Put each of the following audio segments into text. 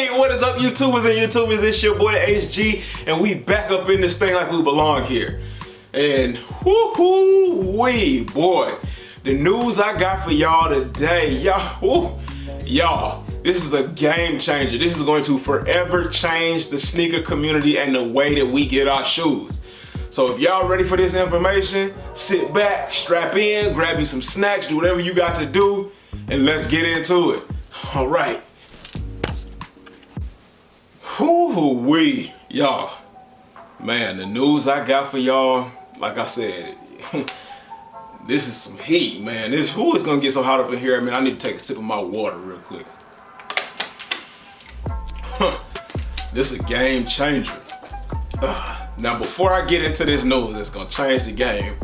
Hey, what is up, YouTubers and YouTubers? It's your boy HG, and we back up in this thing like we belong here. And whoo-hoo-wee, boy, the news I got for y'all today, y'all, this is a game changer. This is going to forever change the sneaker community and the way that we get our shoes. So if y'all ready for this information, sit back, strap in, grab you some snacks, do whatever you got to do, and let's get into it. All right. Whoo-wee, y'all. Man, the news I got for y'all, like I said, this is some heat, man. It's gonna get so hot up in here. I mean, I need to take a sip of my water real quick. This is a game changer. Now, before I get into this news that's gonna change the game,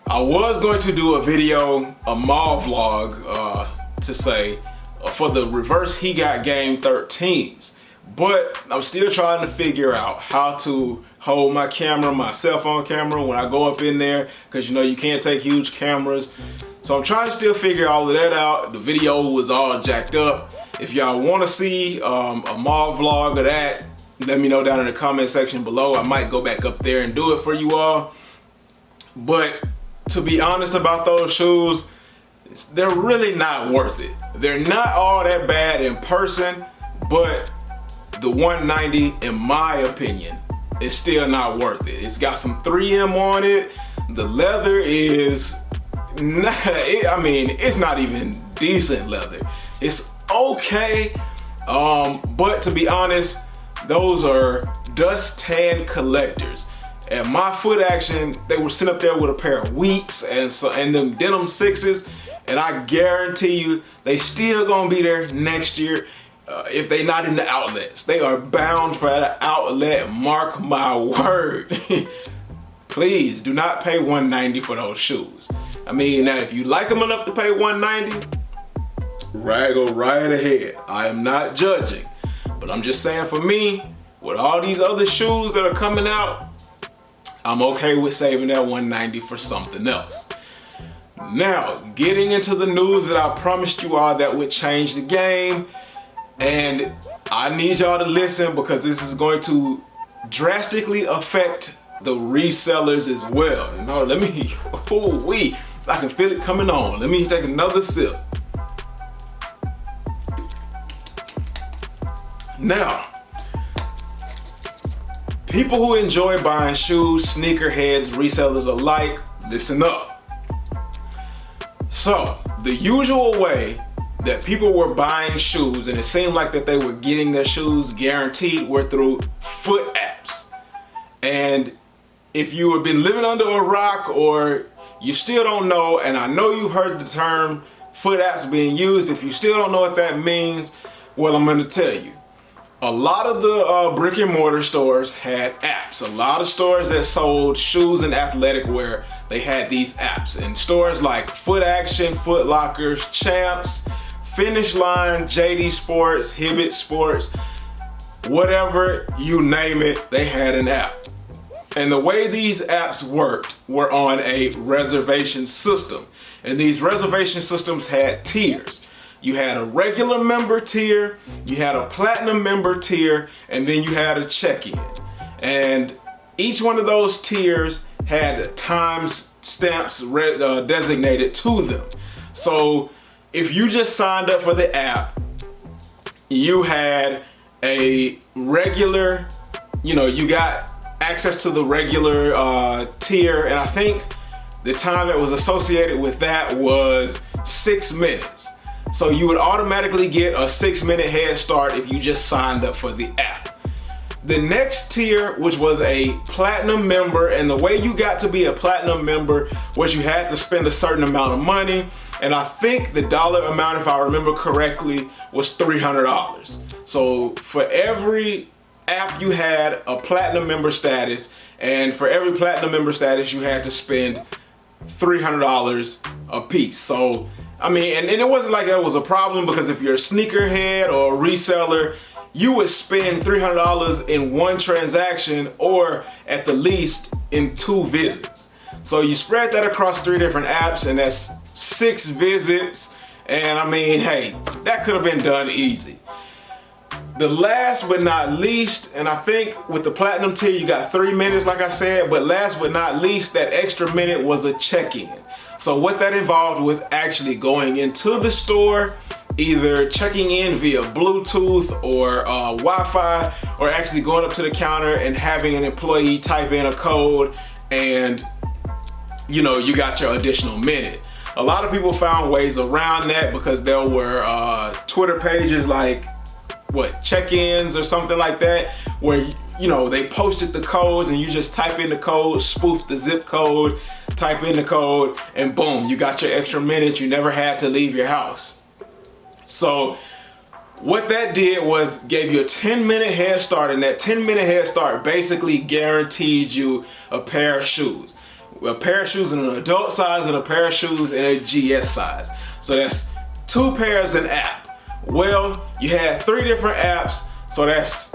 I was going to do a video, a mall vlog, to say for the reverse he got game 13s. But I'm still trying to figure out how to hold my camera, my cell phone camera, when I go up in there, because you know you can't take huge cameras. So I'm trying to still figure all of that out. The video was all jacked up. If y'all want to see a mall vlog of that, let me know down in the comment section below. I might go back up there and do it for you all. But to be honest about those shoes, they're really not worth it. They're not all that bad in person, but the 190, in my opinion, is still not worth it. It's got some 3M on it. The leather is not, it's not even decent leather. It's okay, but to be honest, those are dust tan collectors. At my Foot Action, they were sent up there with a pair of Weeks and them denim 6s, and I guarantee you they still gonna be there next year. If they not in the outlets, they are bound for the outlet, mark my word. Please do not pay $190 for those shoes. I mean, now if you like them enough to pay $190, go right ahead. I am not judging, but I'm just saying, for me, with all these other shoes that are coming out, I'm okay with saving that $190 for something else. Now, getting into the news that I promised you all that would change the game. And I need y'all to listen, because this is going to drastically affect the resellers as well. You know, let me, I can feel it coming on. Let me take another sip. Now, people who enjoy buying shoes, sneakerheads, resellers alike, listen up. So, the usual way that people were buying shoes, and it seemed like that they were getting their shoes guaranteed, were through foot apps. And if you have been living under a rock, or you still don't know, and I know you've heard the term foot apps being used, if you still don't know what that means, well, I'm gonna tell you. A lot of the brick and mortar stores had apps. A lot of stores that sold shoes and athletic wear, they had these apps. And stores like Foot Action, Foot Lockers, Champs, Finish Line, JD Sports, Hibbett Sports, whatever you name it, they had an app. And the way these apps worked were on a reservation system. And these reservation systems had tiers. You had a regular member tier, you had a platinum member tier, and then you had a check-in. And each one of those tiers had time stamps designated to them. So if you just signed up for the app, you had a regular, you got access to the regular tier, and I think the time that was associated with that was 6 minutes. So you would automatically get a 6-minute head start if you just signed up for the app. The next tier, which was a platinum member, and the way you got to be a platinum member was you had to spend a certain amount of money, and I think the dollar amount, if I remember correctly, was $300. So for every app you had a platinum member status, and for every platinum member status you had to spend $300 a piece. So I mean, and it wasn't like that was a problem, because if you're a sneakerhead or a reseller, you would spend $300 in one transaction, or at the least in 2 visits. So you spread that across 3 different apps, and that's 6 visits. And I mean, hey, that could have been done easy. the last but not least, and I think with the platinum tier you got 3 minutes like I said, but last but not least, that extra minute was a check-in. So what that involved was actually going into the store, either checking in via Bluetooth or Wi-Fi, or actually going up to the counter and having an employee type in a code, and you know, you got your additional minute. A lot of people found ways around that because there were Twitter pages like check-ins or something like that, where you know, they posted the codes and you just type in the code, spoof the zip code, type in the code, and boom, you got your extra minutes. You never had to leave your house. So what that did was gave you a 10-minute head start, and that 10-minute head start basically guaranteed you a pair of shoes. A pair of shoes in an adult size and a pair of shoes in a GS size. So that's 2 pairs an app. Well, you had 3 different apps, so that's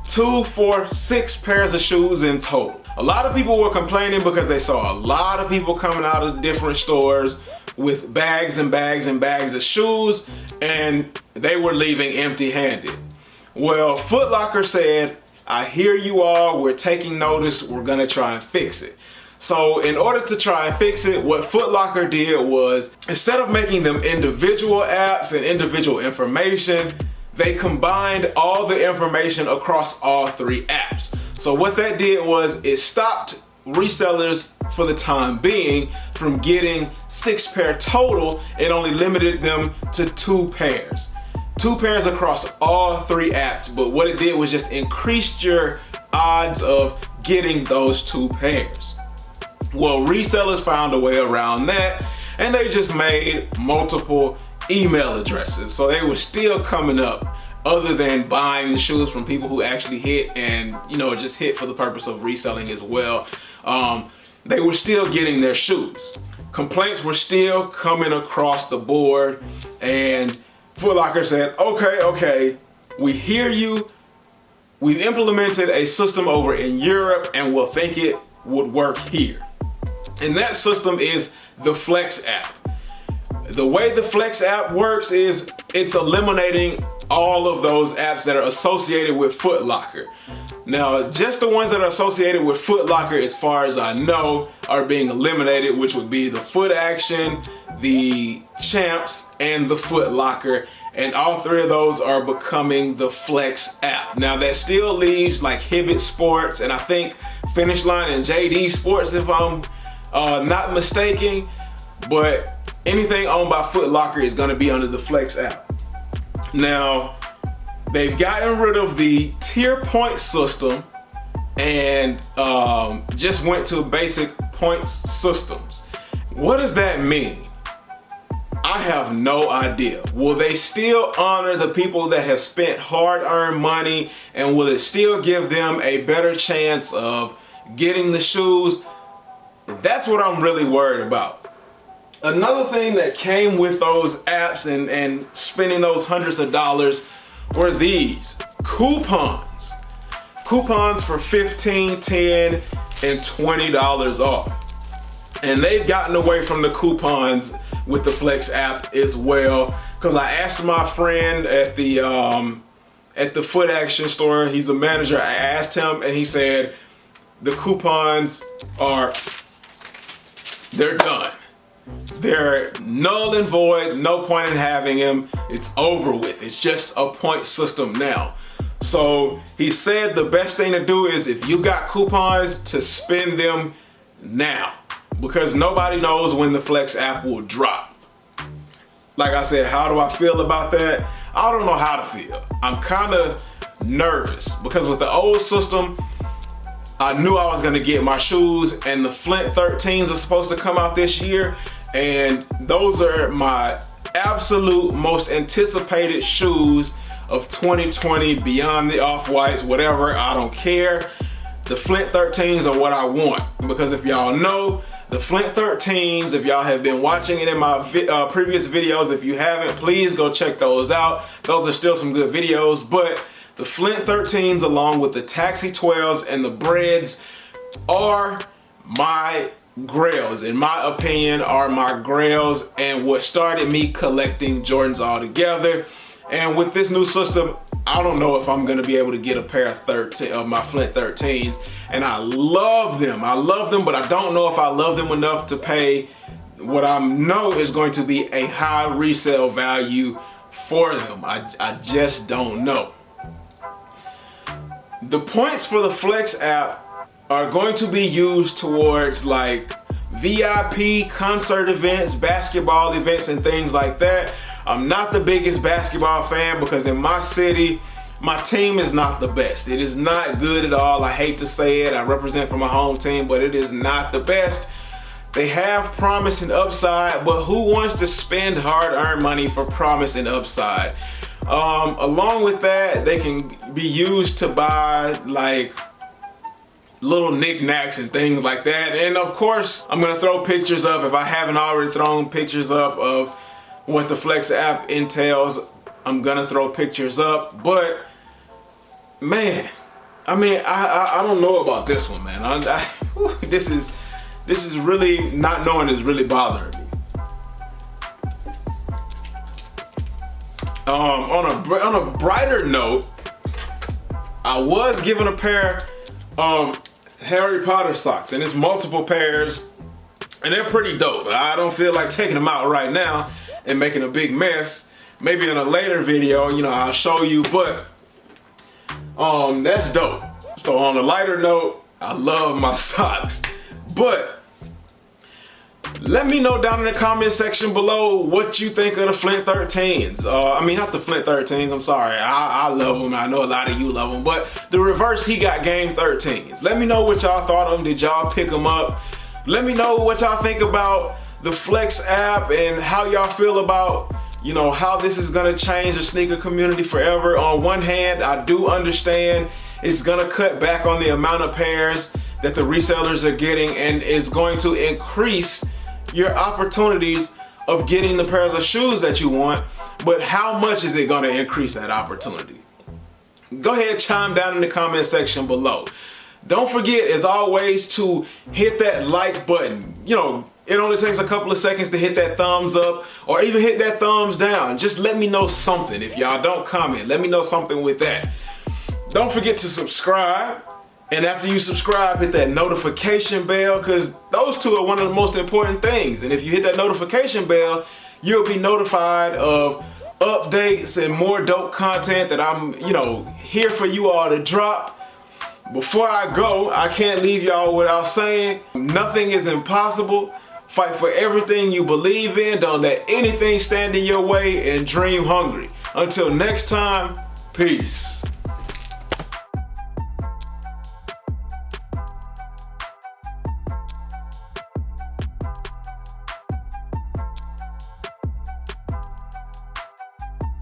2, 4, 6 pairs of shoes in total. A lot of people were complaining because they saw a lot of people coming out of different stores with bags and bags and bags of shoes, and they were leaving empty-handed. Well, Foot Locker said, I hear you all, we're taking notice, we're gonna try and fix it. So in order to try and fix it, what Foot Locker did was, instead of making them individual apps and individual information, they combined all the information across all 3 apps. So what that did was it stopped resellers for the time being from getting 6 pair total. It only limited them to 2 pairs. 2 pairs across all 3 apps, but what it did was just increased your odds of getting those 2 pairs. Well, resellers found a way around that, and they just made multiple email addresses. So they were still coming up, other than buying the shoes from people who actually hit and, you know, just hit for the purpose of reselling as well. They were still getting their shoes. Complaints were still coming across the board, and Foot Locker said, okay, we hear you. We've implemented a system over in Europe and we'll think it would work here. And that system is the Flex app. The way the Flex app works is it's eliminating all of those apps that are associated with Foot Locker. Now, just the ones that are associated with Foot Locker, as far as I know, are being eliminated, which would be the Foot Action, the Champs, and the Foot Locker. And all 3 of those are becoming the Flex app. Now, that still leaves like Hibbett Sports and I think Finish Line and JD Sports, if I'm not mistaken. But anything owned by Foot Locker is going to be under the Flex app. Now, they've gotten rid of the tier point system and just went to basic points systems. What does that mean? I have no idea. Will they still honor the people that have spent hard-earned money, and will it still give them a better chance of getting the shoes? That's what I'm really worried about. Another thing that came with those apps and spending those hundreds of dollars were these coupons. Coupons for $15, $10, and $20 off. And they've gotten away from the coupons with the Flex app as well. Because I asked my friend at the Foot Action store, he's a manager, I asked him and he said the coupons they're done. They're null and void, no point in having them. It's over with. It's just a point system now. So he said the best thing to do is, if you got coupons, to spend them now, because nobody knows when the Flex app will drop. Like I said, how do I feel about that? I don't know how to feel. I'm kind of nervous because with the old system, I knew I was gonna get my shoes, and the Flint 13s are supposed to come out this year, and those are my absolute most anticipated shoes of 2020, beyond the off-whites, whatever, I don't care. The Flint 13s are what I want, because if y'all know, the Flint 13s, if y'all have been watching it in my previous videos, if you haven't, please go check those out. Those are still some good videos, but the Flint 13s along with the Taxi 12s and the Breads are my grails, in my opinion, are my grails and what started me collecting Jordans altogether. And with this new system, I don't know if I'm gonna be able to get a pair of my Flint 13s, and I love them. I love them, but I don't know if I love them enough to pay what I know is going to be a high resale value for them. I just don't know. The points for the Flex app are going to be used towards like VIP concert events, basketball events, and things like that. I'm not the biggest basketball fan because in my city, my team is not the best. It is not good at all. I hate to say it. I represent for my home team, but it is not the best. They have promise and upside, but who wants to spend hard-earned money for promise and upside? Along with that, they can be used to buy like little knickknacks and things like that. And of course, I'm gonna throw pictures up, if I haven't already thrown pictures up of what the Flex app entails, I'm gonna throw pictures up. But man, I mean, I don't know about this one, man. This is really, not knowing is really bothering me. On a brighter note, I was given a pair of Harry Potter socks, and it's multiple pairs, and they're pretty dope. I don't feel like taking them out right now and making a big mess. Maybe in a later video, you know, I'll show you, but that's dope. So on a lighter note, I love my socks. But let me know down in the comment section below what you think of the Flint 13s. I mean, not the Flint 13s, I'm sorry. I love them. I know a lot of you love them, but the reverse He Got Game 13s. Let me know what y'all thought of them. Did y'all pick them up? Let me know what y'all think about the Flex app and how y'all feel about, you know, how this is gonna change the sneaker community forever. On one hand, I do understand it's gonna cut back on the amount of pairs that the resellers are getting, and is going to increase your opportunities of getting the pairs of shoes that you want. But how much is it gonna increase that opportunity? Go ahead, chime down in the comment section below. Don't forget, as always, to hit that like button. You know, it only takes a couple of seconds to hit that thumbs up or even hit that thumbs down. Just let me know something. If y'all don't comment, let me know something with that. Don't forget to subscribe. And after you subscribe, hit that notification bell, because those two are one of the most important things. And if you hit that notification bell, you'll be notified of updates and more dope content that I'm, you know, here for you all to drop. Before I go, I can't leave y'all without saying, nothing is impossible. Fight for everything you believe in. Don't let anything stand in your way, and dream hungry. Until next time, peace.